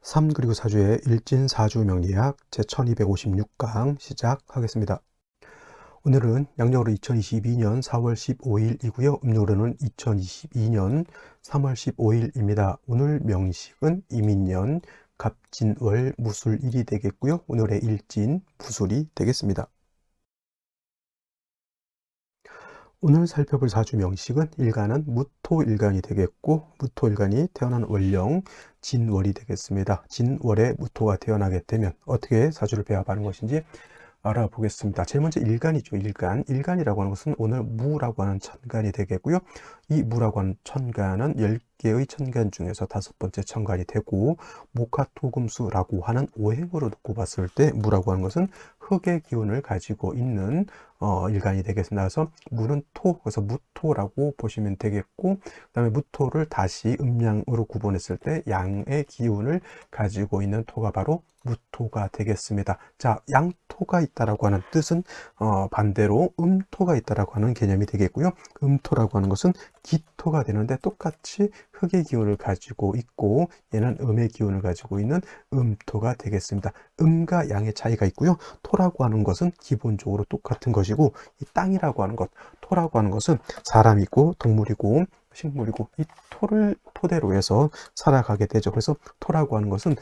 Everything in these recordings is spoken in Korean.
3 그리고 4주의 일진사주 명리학 제1256강 시작하겠습니다. 오늘은 양력으로 2022년 4월 15일이고요. 음력으로는 2022년 3월 15일입니다. 오늘 명식은 이민년 갑진월 무술일이 되겠고요. 오늘의 일진 무술이 되겠습니다. 오늘 살펴볼 사주 명식은 일간은 무토일간이 되겠고, 무토일간이 태어난 월령 진월이 되겠습니다. 진월에 무토가 태어나게 되면 어떻게 사주를 배합하는 것인지 알아보겠습니다. 제일 먼저 일간이죠. 일간. 일간이라고 하는 것은 오늘 무라고 하는 천간이 되겠고요. 이 무라고 하는 천간은 10개의 천간 중에서 5번째 천간이 되고, 목화토금수라고 하는 오행으로 놓고 봤을 때 무라고 하는 것은 흙의 기운을 가지고 있는 일간이 되겠습니다. 그래서 무는 토, 그래서 무토라고 보시면 되겠고, 그 다음에 무토를 다시 음양으로 구분했을 때 양의 기운을 가지고 있는 토가 바로 무토가 되겠습니다. 자, 양토가 있다라고 하는 뜻은 반대로 음토가 있다라고 하는 개념이 되겠고요. 음토라고 하는 것은 기토가 되는데 똑같이 흙의 기운을 가지고 있고, 얘는 음의 기운을 가지고 있는 음토가 되겠습니다. 음과 양의 차이가 있고요. 토라고 하는 것은 기본적으로 똑같은 것이고, 이 땅이라고 하는 것, 토라고 하는 것은 사람이고 동물이고 식물이고, 이 토를 토대로 해서 살아가게 되죠. 그래서 토라고 하는 것은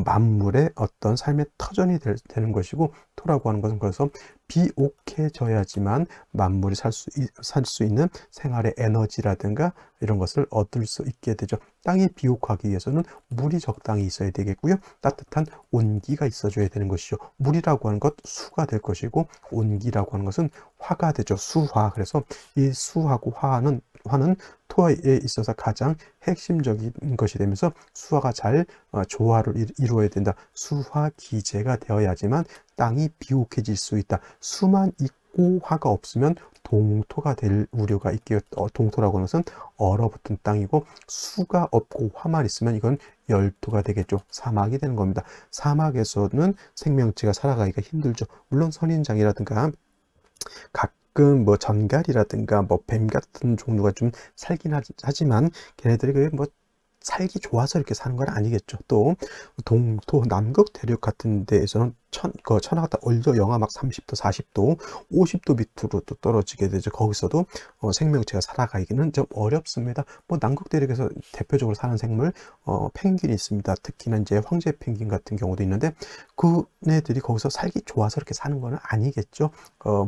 만물의 어떤 삶의 터전이 되는 것이고, 토라고 하는 것은 그래서 비옥해져야지만 만물이 살 수 있는 생활의 에너지라든가 이런 것을 얻을 수 있게 되죠. 땅이 비옥하기 위해서는 물이 적당히 있어야 되겠고요. 따뜻한 온기가 있어줘야 되는 것이죠. 물이라고 하는 것 수가 될 것이고, 온기라고 하는 것은 화가 되죠. 수화. 그래서 이 수하고 화는 토에 있어서 가장 핵심적인 것이 되면서 수화가 잘 조화를 이루어야 된다. 수화 기제가 되어야지만 땅이 비옥해질 수 있다. 수만 있고 화가 없으면 동토가 될 우려가 있게, 동토라고 하는 것은 얼어붙은 땅이고, 수가 없고 화만 있으면 이건 열토가 되겠죠. 사막이 되는 겁니다. 사막에서는 생명체가 살아가기가 힘들죠. 물론 선인장이라든가 가끔 뭐 전갈이라든가 뭐 뱀 같은 종류가 좀 살긴 하지만 걔네들이 뭐 살기 좋아서 이렇게 사는 건 아니겠죠. 또 동토 남극 대륙 같은 데에서는 천하가 딱 얼려 영하 막 30도 40도 50도 밑으로 또 떨어지게 되죠. 거기서도 생명체가 살아가기는 좀 어렵습니다. 뭐 남극 대륙에서 대표적으로 사는 생물 펭귄이 있습니다. 특히나 이제 황제 펭귄 같은 경우도 있는데, 그네들이 거기서 살기 좋아서 이렇게 사는 건 아니겠죠.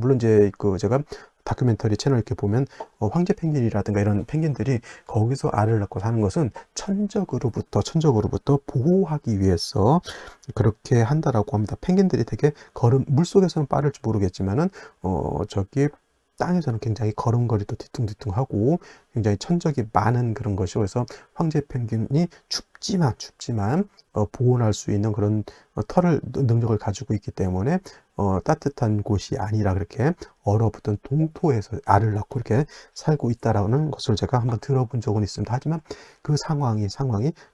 물론 이제 제가 다큐멘터리 채널 이렇게 보면 황제 펭귄이라든가 이런 펭귄들이 거기서 알을 낳고 사는 것은 천적으로부터 보호하기 위해서 그렇게 한다라고 합니다. 펭귄들이 되게 물속에서는 빠를지 모르겠지만은 저기 땅에서는 굉장히 걸음걸이도 뒤뚱뒤뚱하고 굉장히 천적이 많은 그런 것이고, 그래서 황제 펭귄이 춥지만 보온할 수 있는 그런 능력을 가지고 있기 때문에 따뜻한 곳이 아니라 그렇게 얼어붙은 동토에서 알을 낳고 이렇게 살고 있다라는 것을 제가 한번 들어본 적은 있습니다. 하지만 그 상황이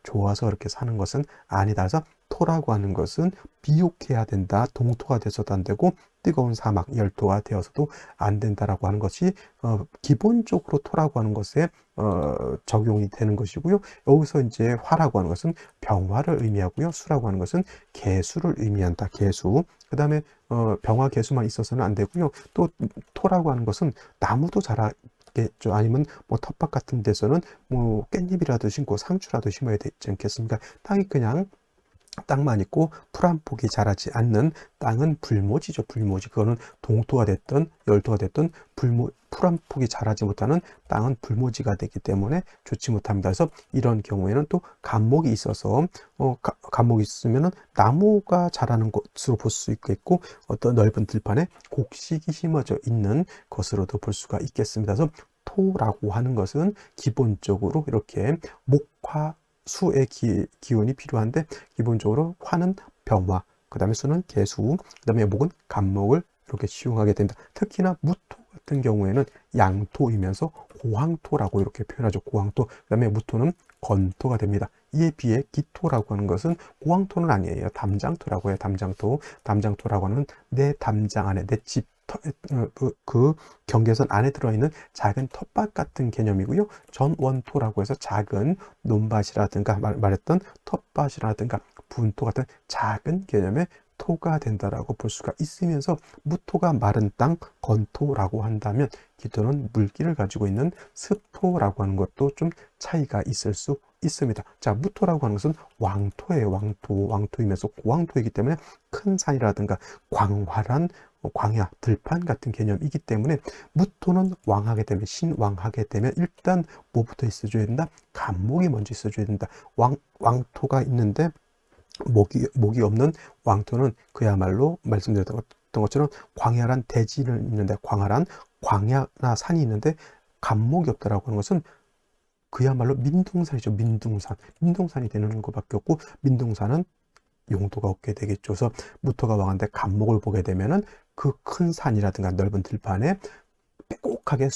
좋아서 그렇게 사는 것은 아니다. 그래서 토라고 하는 것은 비옥해야 된다. 동토가 돼서도 안 되고 뜨거운 사막 열토가 되어서도 안 된다라고 하는 것이 기본적으로 토라고 하는 것에 적용이 되는 것이고요. 여기서 이제 화라고 하는 것은 병화를 의미하고요. 수라고 하는 것은 개수를 의미한다. 개수. 그 다음에 병화 개수만 있어서는 안 되고요. 또 토라고 하는 것은 나무도 자라겠죠. 아니면 뭐 텃밭 같은 데서는 뭐 깻잎이라도 심고 상추라도 심어야 되지 않겠습니까? 땅이 그냥 땅만 있고 풀 한 폭이 자라지 않는 땅은 불모지죠. 불모지. 그거는 동토가 됐든 열토가 됐든 풀 한 폭이 자라지 못하는 땅은 불모지가 되기 때문에 좋지 못합니다. 그래서 이런 경우에는 또 간목이 있어서 간목이 있으면은 나무가 자라는 것으로 볼 수 있겠고, 어떤 넓은 들판에 곡식이 심어져 있는 것으로도 볼 수가 있겠습니다. 그래서 토라고 하는 것은 기본적으로 이렇게 목화 수의 기운이 필요한데, 기본적으로 화는 병화, 그 다음에 수는 개수, 그 다음에 목은 간목을 이렇게 시용하게 됩니다. 특히나 무토 같은 경우에는 양토이면서 고황토라고 이렇게 표현하죠. 고황토. 그 다음에 무토는 건토가 됩니다. 이에 비해 기토라고 하는 것은 고황토는 아니에요. 담장토라고 해요. 담장토라고 하는 내 담장 안에, 내 집 그 경계선 안에 들어있는 작은 텃밭 같은 개념이고요. 전원토라고 해서 작은 논밭이라든가 말했던 텃밭이라든가 분토 같은 작은 개념의 토가 된다라고 볼 수가 있으면서 무토가 마른 땅, 건토라고 한다면 기토는 물기를 가지고 있는 습토라고 하는 것도 좀 차이가 있을 수 있습니다. 자, 무토라고 하는 것은 왕토예요. 왕토이면서 고왕토이기 때문에 큰 산이라든가 광활한 광야, 들판 같은 개념이기 때문에 무토는 왕하게 되면, 신왕하게 되면 일단 뭐부터 있어줘야 된다? 간목이 먼저 있어줘야 된다. 왕토가 있는데 목이 없는 왕토는 그야말로 말씀드렸던 것처럼 광활한 대지는 있는데, 광활한 광야나 산이 있는데 간목이 없다라고 하는 것은 그야말로 민둥산이죠. 민둥산이 되는 것밖에 없고, 민둥산은 용도가 없게 되겠죠. 그래서 무토가 왕한데 간목을 보게 되면은 그 큰 산이라든가 넓은 들판에 빼곡하게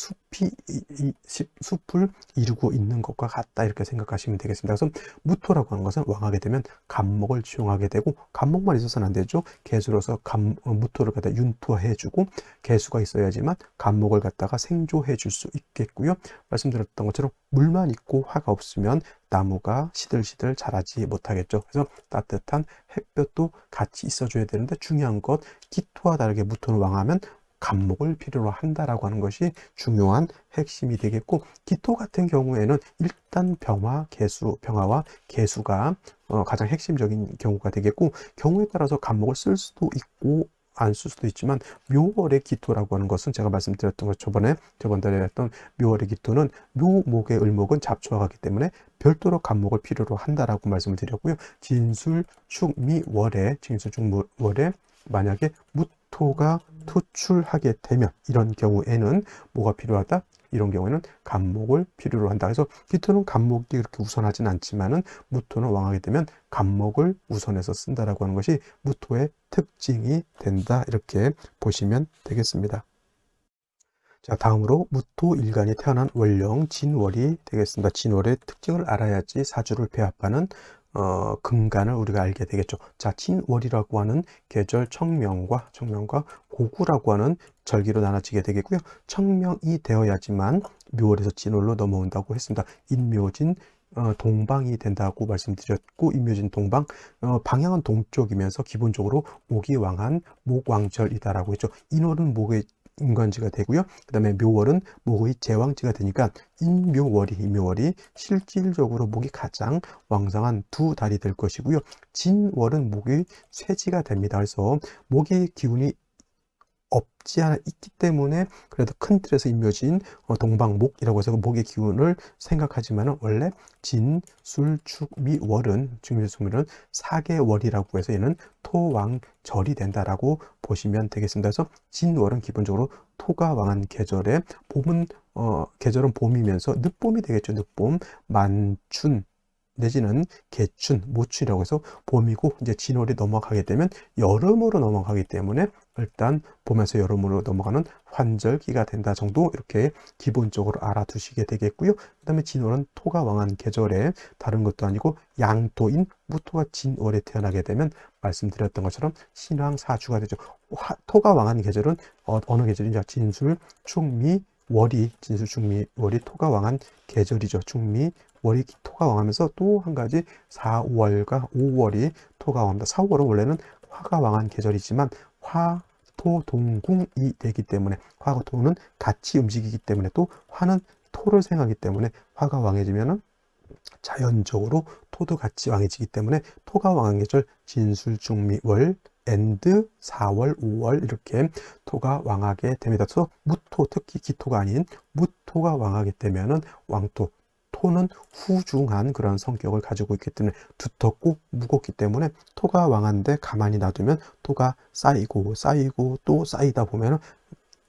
숲을 이루고 있는 것과 같다, 이렇게 생각하시면 되겠습니다. 그래서 무토라고 하는 것은 왕하게 되면 간목을 지용하게 되고, 간목만 있어서는 안 되죠. 개수로서 무토를 갖다 윤토해주고, 개수가 있어야지만 간목을 갖다가 생조해 줄 수 있겠고요. 말씀드렸던 것처럼 물만 있고 화가 없으면 나무가 시들시들 자라지 못하겠죠. 그래서 따뜻한 햇볕도 같이 있어줘야 되는데, 중요한 것, 기토와 다르게 무토는 왕하면 간목을 필요로 한다라고 하는 것이 중요한 핵심이 되겠고, 기토 같은 경우에는 일단 병화와 개수가 가장 핵심적인 경우가 되겠고, 경우에 따라서 간목을 쓸 수도 있고 안 쓸 수도 있지만, 묘월의 기토라고 하는 것은 제가 말씀드렸던 것, 저번 달에 했던 묘월의 기토는 묘목의 을목은 잡초화가기 때문에 별도로 간목을 필요로 한다라고 말씀을 드렸고요. 진술축미월에 만약에 무토가 투출하게 되면, 이런 경우에는 뭐가 필요하다? 이런 경우에는 간목을 필요로 한다. 그래서 기토는 간목이 그렇게 우선하진 않지만은 무토는 왕하게 되면 간목을 우선해서 쓴다라고 하는 것이 무토의 특징이 된다, 이렇게 보시면 되겠습니다. 자, 다음으로 무토일간이 태어난 월령 진월이 되겠습니다. 진월의 특징을 알아야지 사주를 배합하는 근간을 우리가 알게 되겠죠. 자, 진월이라고 하는 계절 청명과 고구라고 하는 절기로 나눠지게 되겠고요. 청명이 되어야지만 묘월에서 진월로 넘어온다고 했습니다. 인묘진 동방이 된다고 말씀드렸고, 인묘진 동방, 방향은 동쪽이면서 기본적으로 목이 왕한 목왕절이다라고 했죠. 인월은 목의 인관지가 되고요. 그 다음에 묘월은 목의 제왕지가 되니까 인묘월이 실질적으로 목이 가장 왕성한 두 달이 될 것이고요. 진월은 목의 쇠지가 됩니다. 그래서 목의 기운이 없지 않아 있기 때문에 그래도 큰 틀에서 인묘진 동방목이라고 해서 목의 기운을 생각하지만, 원래 진, 술, 축, 미, 월은 사계월이라고 해서 얘는 토왕절이 된다라고 보시면 되겠습니다. 그래서 진월은 기본적으로 토가 왕한 계절에, 계절은 봄이면서 늦봄이 되겠죠. 늦봄, 만춘 내지는 개춘, 모춘이라고 해서 봄이고, 이제 진월이 넘어가게 되면 여름으로 넘어가기 때문에 일단 봄에서 여름으로 넘어가는 환절기가 된다 정도, 이렇게 기본적으로 알아두시게 되겠고요. 그 다음에 진월은 토가 왕한 계절에 다른 것도 아니고 양토인 무토가 진월에 태어나게 되면 말씀드렸던 것처럼 신왕사주가 되죠. 토가 왕한 계절은 어느 계절이냐? 진술, 축미, 월이 토가 왕한 계절이죠. 월이 토가 왕하면서 또 한 가지 4, 5월과 5월이 토가 왕합니다. 4, 5월은 원래는 화가 왕한 계절이지만 화토 동궁이 되기 때문에, 화와 토는 같이 움직이기 때문에, 또 화는 토를 생하기 때문에 화가 왕해지면은 자연적으로 토도 같이 왕해지기 때문에 토가 왕한 계절 진술중미월 엔드 4월, 5월 이렇게 토가 왕하게 됩니다. 그래서 무토, 특히 기토가 아닌 무토가 왕하게 되면은 왕토, 토는 후중한 그런 성격을 가지고 있기 때문에 두텁고 무겁기 때문에 토가 왕한데 가만히 놔두면 토가 쌓이고 또 쌓이다 보면은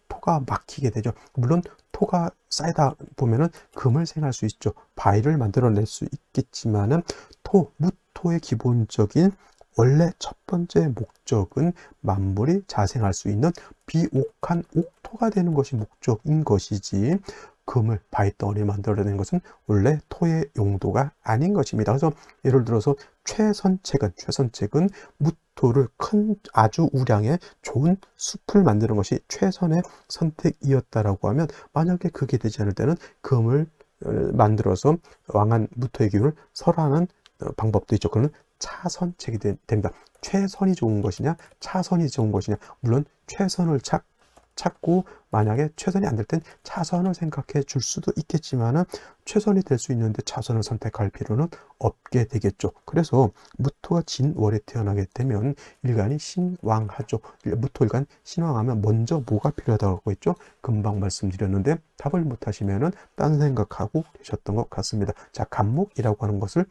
토가 막히게 되죠. 물론 토가 쌓이다 보면은 금을 생할 수 있죠. 바위를 만들어낼 수 있겠지만은 무토의 기본적인 원래 첫 번째 목적은 만물이 자생할 수 있는 비옥한 옥토가 되는 것이 목적인 것이지, 금을 바위덩어리 만들어내는 것은 원래 토의 용도가 아닌 것입니다. 그래서 예를 들어서 최선책은 무토를 아주 우량의 좋은 숲을 만드는 것이 최선의 선택이었다라고 하면, 만약에 그게 되지 않을 때는 금을 만들어서 왕한 무토의 기운을 설하는 방법도 있죠. 그는 차선책이 됩니다. 최선이 좋은 것이냐, 차선이 좋은 것이냐. 물론 최선을 찾고 만약에 최선이 안 될 땐 차선을 생각해 줄 수도 있겠지만은 최선이 될 수 있는데 차선을 선택할 필요는 없게 되겠죠. 그래서 무토가 진월에 태어나게 되면 일간이 신왕하죠. 무토일간 신왕하면 먼저 뭐가 필요하다고 했죠? 금방 말씀드렸는데 답을 못 하시면은 딴 생각하고 계셨던 것 같습니다. 자, 간목이라고 하는 것을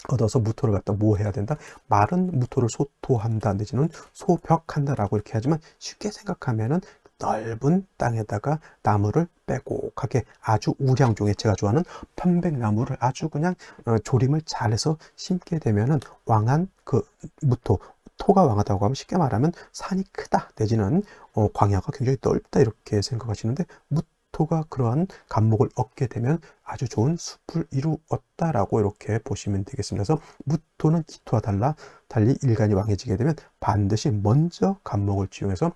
얻어서 무토를 갖다 뭐 해야 된다? 마른 무토를 소토한다 내지는 소벽한다라고 이렇게 하지만 쉽게 생각하면은 넓은 땅에다가 나무를 빼곡하게 아주 우량종에 제가 좋아하는 편백나무를 아주 그냥 조림을 잘해서 심게 되면은 왕한 그 무토, 토가 왕하다고 하면 쉽게 말하면 산이 크다 내지는 광야가 굉장히 넓다 이렇게 생각하시는데 무토가 그러한 간목을 얻게 되면 아주 좋은 숲을 이루었다라고 이렇게 보시면 되겠습니다. 그래서 무토는 기토와 달리 일간이 왕해지게 되면 반드시 먼저 간목을 지용해서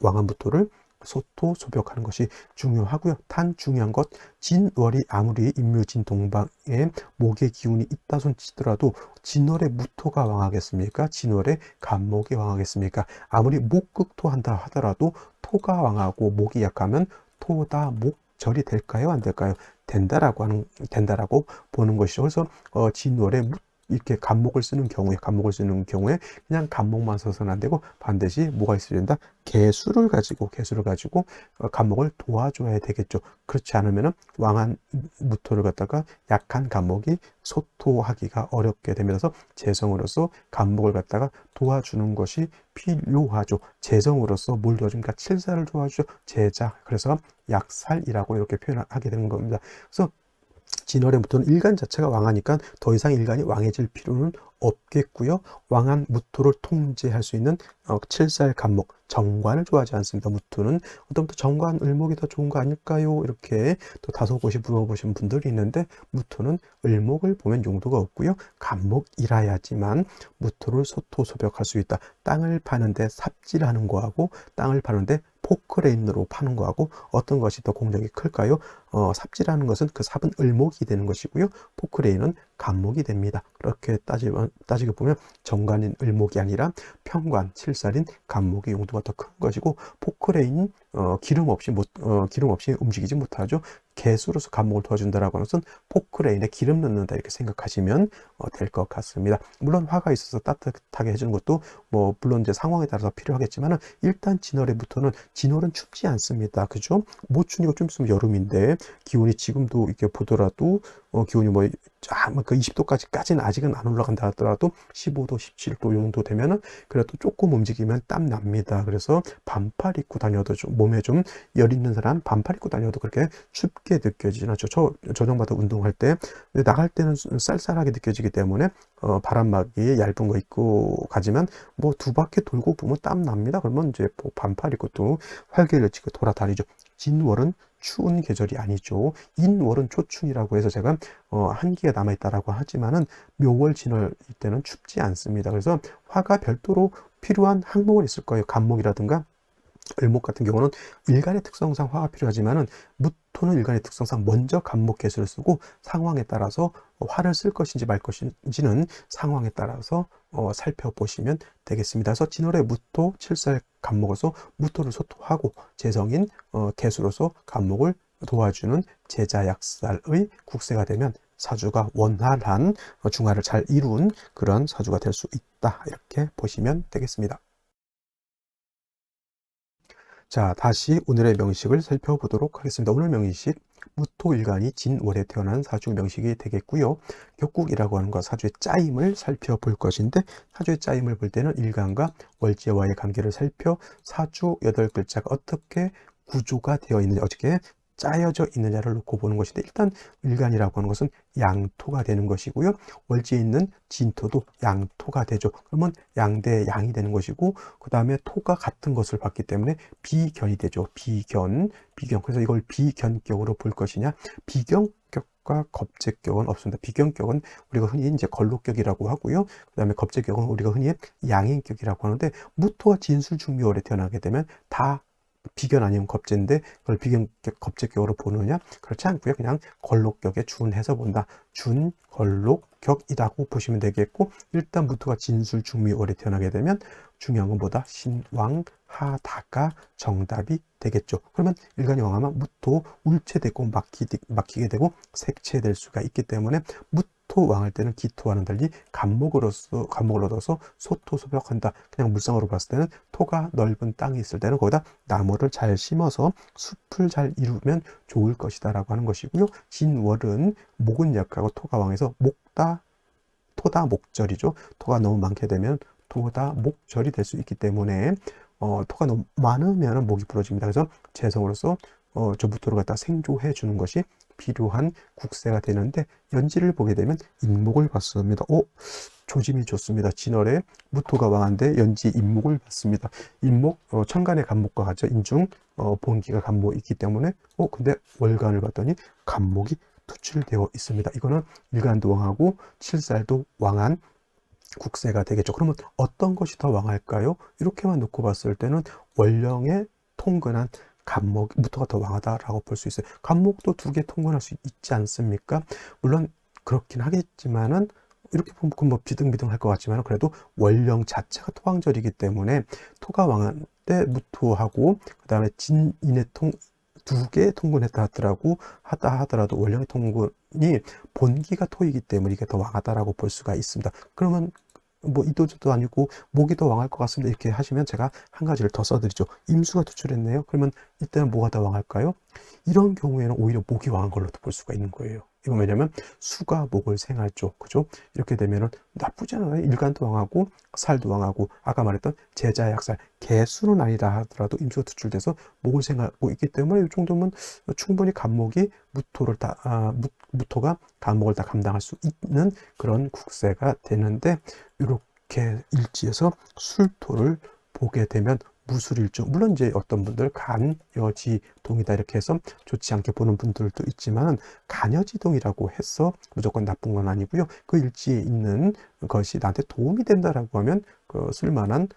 왕한 무토를 소토 소벽하는 것이 중요하고요. 단 중요한 것, 진월이 아무리 임묘진동방에 목의 기운이 있다 손 치더라도 진월에 무토가 왕하겠습니까? 진월에 간목이 왕하겠습니까? 아무리 목극토한다 하더라도 토가 왕하고 목이 약하면 토다 목절이 될까요? 안 될까요? 된다라고 보는 것이죠. 그래서 진월에 이렇게 간목을 쓰는 경우에 그냥 간목만 써서는 안 되고 반드시 뭐가 있어야 된다? 개수를 가지고 간목을 도와줘야 되겠죠. 그렇지 않으면은 왕한 무토를 갖다가 약한 간목이 소토하기가 어렵게 되면서 재성으로서 간목을 갖다가 도와주는 것이 필요하죠. 재성으로서 뭘 도와줍니까? 칠사를 도와주죠. 제자. 그래서 약살이라고 이렇게 표현하게 되는 겁니다. 그래서 진월의 무토는 일간 자체가 왕하니까 더 이상 일간이 왕해질 필요는 없겠고요. 왕한 무토를 통제할 수 있는 칠살 간목, 정관을 좋아하지 않습니다. 무토는 어떤 정관, 을목이 더 좋은 거 아닐까요? 이렇게 또 다소곳이 물어보신 분들이 있는데 무토는 을목을 보면 용도가 없고요. 간목이라야지만 무토를 소토소벽할 수 있다. 땅을 파는데 삽질하는 거하고 땅을 파는데 포크레인으로 파는 거하고 어떤 것이 더 공력이 클까요? 삽질하는 것은 그 삽은 을목이 되는 것이고요. 포크레인은 간목이 됩니다. 그렇게 따지고 보면 정관인 을목이 아니라 편관, 칠살인 간목의 용도가 더 큰 것이고 포크레인은 기름 없이 움직이지 못하죠. 개수로서 간목을 도와준다라고 하는 것은 포크레인에 기름 넣는다 이렇게 생각하시면 될 것 같습니다. 물론 화가 있어서 따뜻하게 해주는 것도 물론 이제 상황에 따라서 필요하겠지만은 일단 진월은 춥지 않습니다. 그죠? 모춘이고 좀 있으면 여름인데 기온이 지금도 이렇게 보더라도 기온이 그 20도까지는 아직은 안 올라간다 하더라도 15도, 17도 정도 되면은 그래도 조금 움직이면 땀 납니다. 그래서 반팔 입고 다녀도 몸에 좀 열 있는 사람 반팔 입고 다녀도 그렇게 춥게 느껴지진 않죠. 저녁마다 운동할 때 나갈 때는 쌀쌀하게 느껴지기 때문에 바람막이 얇은 거 입고 가지만 두 바퀴 돌고 보면 땀 납니다. 그러면 이제 반팔 입고 또 활기를 치고 돌아다니죠. 진월은 추운 계절이 아니죠. 인월은 초춘이라고 해서 제가 한기가 남아있다라고 하지만은 묘월 진월 이때는 춥지 않습니다. 그래서 화가 별도로 필요한 항목은 있을 거예요. 간목이라든가 을목 같은 경우는 일간의 특성상 화가 필요하지만은 무토는 일간의 특성상 먼저 간목 개수를 쓰고 상황에 따라서 화를 쓸 것인지 말 것인지는 상황에 따라서 살펴보시면 되겠습니다. 그래서 진월에 무토, 칠살 간목으로서 무토를 소토하고 재성인 개수로서 간목을 도와주는 제자약살의 국세가 되면 사주가 원활한 중화를 잘 이룬 그런 사주가 될 수 있다. 이렇게 보시면 되겠습니다. 자, 다시 오늘의 명식을 살펴보도록 하겠습니다. 오늘 명식, 무토일간이 진월에 태어난 사주 명식이 되겠고요. 격국이라고 하는 것, 사주의 짜임을 살펴볼 것인데 사주의 짜임을 볼 때는 일간과 월지와의 관계를 살펴 사주 8글자가 어떻게 구조가 되어 있는지, 어떻게 짜여져 있느냐를 놓고 보는 것인데 일단 일간이라고 하는 것은 양토가 되는 것이고요. 월지에 있는 진토도 양토가 되죠. 그러면 양대 양이 되는 것이고 그 다음에 토가 같은 것을 봤기 때문에 비견이 되죠. 비견. 그래서 이걸 비견격으로 볼 것이냐. 비견격과 겁재격은 없습니다. 비견격은 우리가 흔히 이제 걸록격이라고 하고요. 그 다음에 겁재격은 우리가 흔히 양인격이라고 하는데 무토와 진술중묘월에 태어나게 되면 다 비견 아니면 겁재인데 그걸 겁재격으로 보느냐? 그렇지 않고요. 그냥 걸록격에 준해서 본다. 준, 걸록, 격이라고 보시면 되겠고, 일단 무토가 진술 중미월에 태어나게 되면 중요한 건 뭐다? 신왕하다가 정답이 되겠죠. 그러면 일간이 왕하면 무토 울체되고 막히게 되고 색체될 수가 있기 때문에 무토 왕할 때는 기토와는 달리 간목을 얻어서 소토소벽한다. 그냥 물상으로 봤을 때는 토가 넓은 땅이 있을 때는 거기다 나무를 잘 심어서 숲을 잘 이루면 좋을 것이다 라고 하는 것이고요. 진월은 목은 약하고 토가 왕해서 토다 목절이죠. 토가 너무 많게 되면 토다 목절이 될 수 있기 때문에 토가 너무 많으면 목이 부러집니다. 그래서 재성으로서 저 무토를 갖다 생조해 주는 것이 필요한 국세가 되는데, 연지를 보게 되면 인목을 봤습니다. 조짐이 좋습니다. 진월에 무토가 왕한데 연지 인목을 봤습니다. 인목 천간의 간목과 같죠. 인중 본기가 간목이 있기 때문에 근데 월간을 봤더니 간목이 투출되어 있습니다. 이거는 일간도 왕하고 칠살도 왕한 국세가 되겠죠. 그러면 어떤 것이 더 왕할까요? 이렇게만 놓고 봤을 때는 월령의 통근한 간목부터가 더 왕하다라고 볼 수 있어요. 간목도 두 개 통근할 수 있지 않습니까? 물론 그렇긴 하겠지만은, 이렇게 보면 뭐 비등비등할 것 같지만 그래도 월령 자체가 토왕절이기 때문에 토가 왕한 때 무토하고 그 다음에 진인의 두 개 통근했다 하더라도 월령의 통근이 본기가 토이기 때문에 이게 더 왕하다라고 볼 수가 있습니다. 그러면 뭐 이도저도 아니고 목이 더 왕할 것 같습니다. 이렇게 하시면 제가 한 가지를 더 써드리죠. 임수가 투출했네요. 그러면 이때는 뭐가 더 왕할까요? 이런 경우에는 오히려 목이 왕한 걸로도 볼 수가 있는 거예요. 이건 왜냐면 수가 목을 생활죠. 그죠? 이렇게 되면은 나쁘지 않아요. 일간도 왕하고 살도 왕하고, 아까 말했던 제자약살, 개수는 아니다 하더라도 임수가 투출돼서 목을 생하고 있기 때문에 이 정도면 충분히 간목이 무토가 간목을 다 감당할 수 있는 그런 국세가 되는데, 이렇게 일지에서 술토를 보게 되면 무술일주, 물론 이제 어떤 분들 간여지동이다 이렇게 해서 좋지 않게 보는 분들도 있지만, 간여지동이라고 해서 무조건 나쁜 건 아니고요. 그 일지에 있는 것이 나한테 도움이 된다라고 하면 쓸만한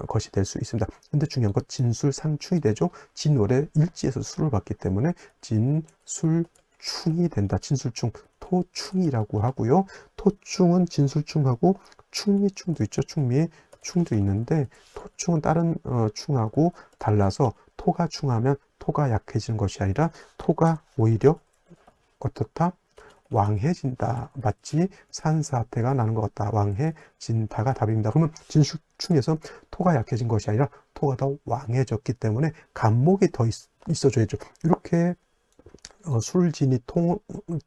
것이 될 수 있습니다. 근데 중요한 건 진술상충이 되죠. 진월에 일지에서 술을 받기 때문에 진술충이 된다. 진술충, 토충이라고 하고요. 토충은 진술충하고 충미충도 있죠. 충도 있는데, 토충은 다른 충하고 달라서 토가 충하면 토가 약해지는 것이 아니라 토가 오히려 어떻다? 왕해진다. 마치 산사태가 나는 것 같다. 왕해진다가 답입니다. 그러면 진술충에서 토가 약해진 것이 아니라 토가 더 왕해졌기 때문에 간목이 더 있어줘야죠. 이렇게 술진이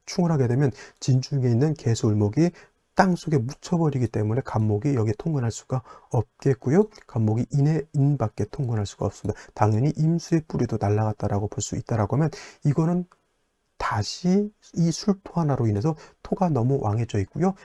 충을 하게 되면 진중에 있는 개수울목이 땅속에 묻혀버리기 때문에 간목이 여기에 통근할 수가 없겠고요. 간목이 인밖에 통근할 수가 없습니다. 당연히 임수의 뿌리도 날아갔다라고 볼 수 있다라고 하면, 이거는 다시 이 술토 하나로 인해서 토가 너무 왕해져 있고요.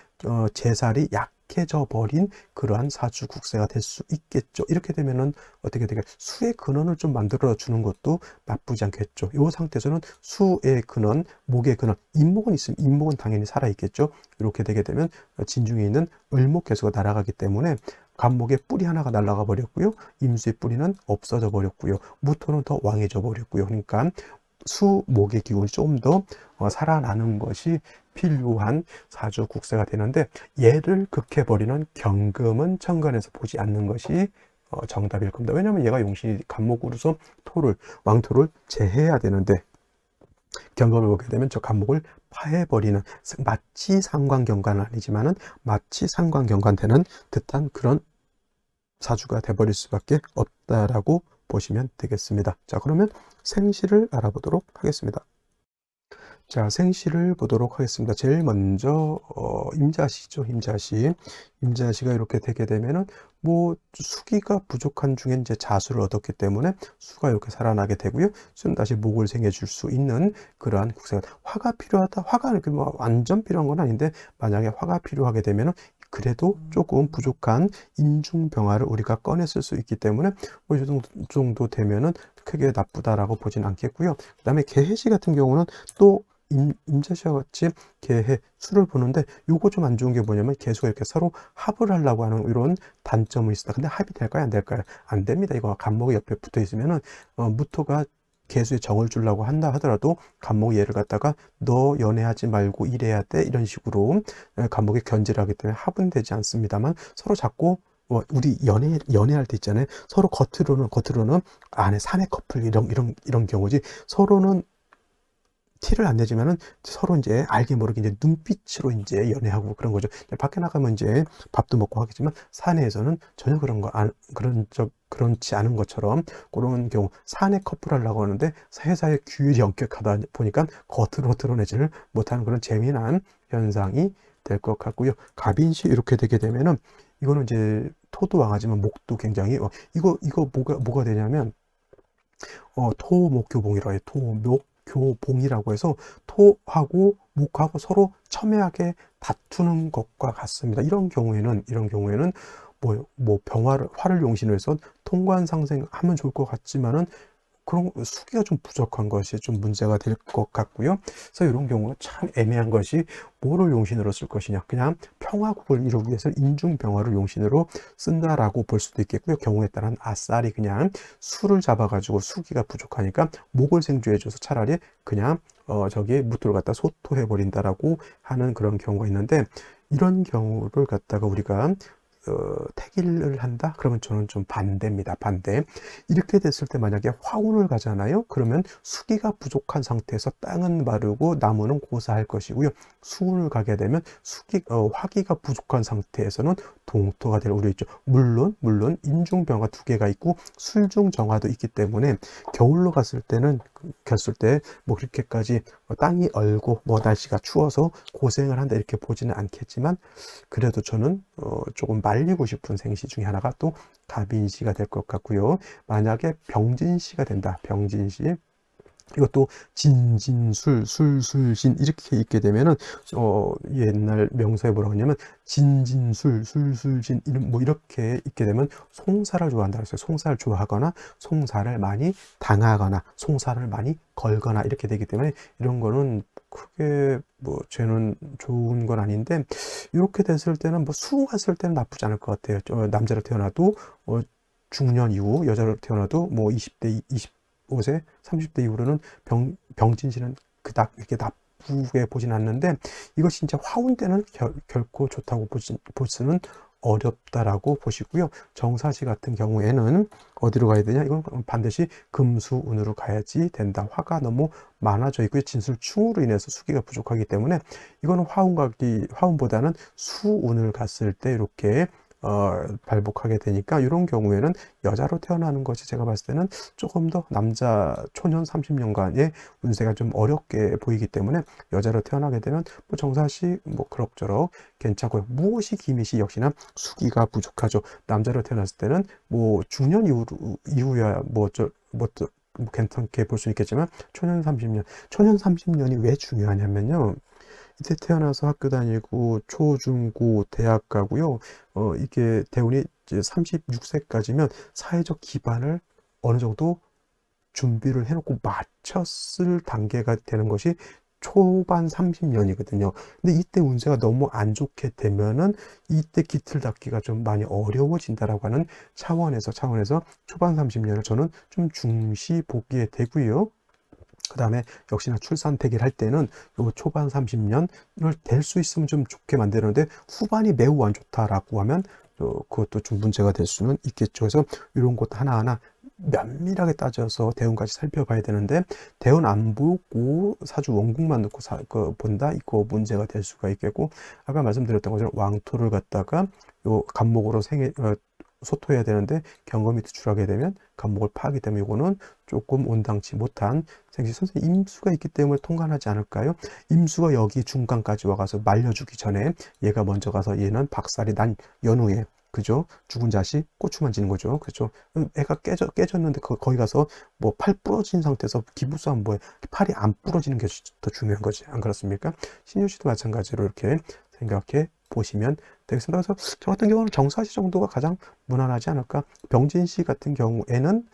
제살이 약해져 버린 그러한 사주 국세가 될 수 있겠죠. 이렇게 되면은 어떻게 되게 수의 근원을 좀 만들어 주는 것도 나쁘지 않겠죠. 이 상태에서는 수의 근원, 목의 근원, 인목은 있으면 인목은 당연히 살아 있겠죠. 이렇게 되게 되면 진중에 있는 을목 개수가 날아가기 때문에 간목의 뿌리 하나가 날아가 버렸고요. 임수의 뿌리는 없어져 버렸고요. 무토는 더 왕해져 버렸고요. 그러니까 수, 목의 기운이 조금 더 살아나는 것이 필요한 사주 국세가 되는데, 얘를 극해버리는 경금은 천간에서 보지 않는 것이 정답일 겁니다. 왜냐하면 얘가 용신이 간목으로서 왕토를 제해야 되는데, 경금을 보게 되면 저 간목을 파해버리는, 마치 상관경관은 아니지만은 마치 상관경관되는 듯한 그런 사주가 돼버릴 수밖에 없다라고 보시면 되겠습니다. 자, 그러면 생시를 알아보도록 하겠습니다. 자, 생시를 보도록 하겠습니다. 제일 먼저 임자시죠. 임자시가 이렇게 되게 되면은 뭐 수기가 부족한 중에 이제 자수를 얻었기 때문에 수가 이렇게 살아나게 되고요. 수는 다시 목을 생해 줄 수 있는 그러한 국세가, 화가 필요하다. 화가 이렇게 뭐 완전 필요한 건 아닌데, 만약에 화가 필요하게 되면은 그래도 조금 부족한 인중병화를 우리가 꺼냈을 수 있기 때문에 뭐 이 정도 되면은 크게 나쁘다라고 보진 않겠고요. 그 다음에 개해시 같은 경우는 또 임자시와 같이 개해 수를 보는데, 요거 좀 안 좋은 게 뭐냐면 개수가 이렇게 서로 합을 하려고 하는 이런 단점이 있습니다. 근데 합이 될까요? 안 될까요? 안 됩니다. 이거 간목이 옆에 붙어 있으면은 무토가 개수에 정을 주려고 한다 하더라도 간목이 얘를 갖다가 너 연애하지 말고 이래야 돼 이런 식으로 간목이 견제를 하기 때문에 합은 되지 않습니다만, 서로 자꾸 우리 연애할 때 있잖아요. 서로 겉으로는 안에 사내 커플 이런 경우지, 서로는 티를 안 내지만은 서로 이제 알게 모르게 이제 눈빛으로 이제 연애하고 그런 거죠. 밖에 나가면 이제 밥도 먹고 하겠지만 사내에서는 전혀 그렇지 않은 것처럼, 그런 경우 사내 커플 하려고 하는데 회사의 규율이 엄격하다 보니까 겉으로 드러내지를 못하는 그런 재미난 현상이 될 것 같고요. 갑인시 이렇게 되게 되면은 이거는 이제 토도 왕하지만 목도 굉장히 이거 뭐가 되냐면 토목교봉이라고 해요. 토목교봉이라고 해서 토하고 목하고 서로 첨예하게 다투는 것과 같습니다. 이런 경우에는 화를 용신으로 해서 통관상생하면 좋을 것 같지만은 그런 수기가 좀 부족한 것이 좀 문제가 될 것 같고요. 그래서 이런 경우가 참 애매한 것이, 뭐를 용신으로 쓸 것이냐, 그냥 평화국을 이루기 위해서 인중병화를 용신으로 쓴다라고 볼 수도 있겠고요. 경우에 따른 아싸리 그냥 수를 잡아가지고 수기가 부족하니까 목을 생주해줘서 차라리 그냥 저기에 무토를 갖다 소토해버린다라고 하는 그런 경우가 있는데, 이런 경우를 갖다가 우리가 택일을 한다? 그러면 저는 좀 반대입니다. 반대. 이렇게 됐을 때 만약에 화운을 가잖아요. 그러면 수기가 부족한 상태에서 땅은 마르고 나무는 고사할 것이고요. 수운을 가게 되면 화기가 부족한 상태에서는 동토가 될 우려 있죠. 물론 인중병화 2개가 있고 술중정화도 있기 때문에 겨울로 갔을 때는 뭐 그렇게까지 땅이 얼고 날씨가 추워서 고생을 한다 이렇게 보지는 않겠지만, 그래도 저는 조금 말리고 싶은 생시 중에 하나가 또 갑인시가 될 것 같고요. 만약에 병진시가 된다. 병진시, 이것도 진진술, 술술신 이렇게 있게 되면은 옛날 명서에 뭐라고 하냐면 진진술, 술술신 이렇게 있게 되면 송사를 좋아한다 그랬어요. 송사를 좋아하거나 송사를 많이 당하거나 송사를 많이 걸거나 이렇게 되기 때문에, 이런 거는 크게 죄는 좋은 건 아닌데, 이렇게 됐을 때는 수긍했을 때는 나쁘지 않을 것 같아요. 남자로 태어나도 중년 이후, 여자로 태어나도 20대 25세 30대 이후로는 병진시는 그닥 이렇게 나쁘게 보진 않는데, 이것이 진짜 화운 때는 결코 좋다고 보시는 어렵다라고 보시고요. 정사시 같은 경우에는 어디로 가야 되냐, 이건 반드시 금수운으로 가야지 된다. 화가 너무 많아져 있고요. 진술충으로 인해서 수기가 부족하기 때문에 이거는 화운보다는 수운을 갔을 때 이렇게 발복하게 되니까, 이런 경우에는 여자로 태어나는 것이 제가 봤을 때는 조금 더 남자 초년 30년간의 운세가 좀 어렵게 보이기 때문에, 여자로 태어나게 되면 정사시 그럭저럭 괜찮고요. 무엇이 기미시 역시나 수기가 부족하죠. 남자로 태어났을 때는 중년 이후야 괜찮게 볼 수 있겠지만, 초년 30년이 왜 중요하냐면요, 이때 태어나서 학교 다니고 초중고 대학 가고요. 이게 대운이 이제 36세까지면 사회적 기반을 어느 정도 준비를 해놓고 마쳤을 단계가 되는 것이 초반 30년이거든요. 근데 이때 운세가 너무 안 좋게 되면은 이때 기틀 닦기가 좀 많이 어려워진다라고 하는 차원에서 초반 30년을 저는 좀 중시 보기에 되고요. 그 다음에 역시나 출산택일 할 때는 요 초반 30년을 될 수 있으면 좀 좋게 만드는데, 후반이 매우 안 좋다라고 하면 그것도 좀 문제가 될 수는 있겠죠. 그래서 이런 것 하나하나 면밀하게 따져서 대운까지 살펴봐야 되는데, 대운 안 보고 사주 원국만 놓고 본다, 이거 문제가 될 수가 있겠고, 아까 말씀드렸던 것처럼 왕토를 갖다가 요 간목으로 소토해야 되는데 경금이 투출하게 되면 간목을 파하기 때문에, 이거는 조금 온당치 못한 생시. 선생님, 임수가 있기 때문에 통관하지 않을까요? 임수가 여기 중간까지 와가서 말려주기 전에 얘가 먼저 가서 얘는 박살이 난 연후에, 그죠? 죽은 자식 고추만 지는 거죠. 그렇죠? 애가 깨졌는데 거기 가서 팔 부러진 상태에서 기부싸움 팔이 안 부러지는 게 더 중요한 거지. 안 그렇습니까? 신유 씨도 마찬가지로 이렇게 생각해 보시면 되겠습니다. 그래서 저 같은 경우는 정사시 정도가 가장 무난하지 않을까. 병진시 같은 경우에는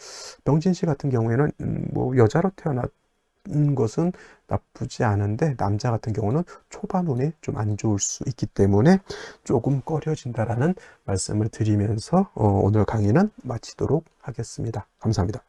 여자로 태어난 것은 나쁘지 않은데, 남자 같은 경우는 초반 운이 좀 안 좋을 수 있기 때문에 조금 꺼려진다라는 말씀을 드리면서 오늘 강의는 마치도록 하겠습니다. 감사합니다.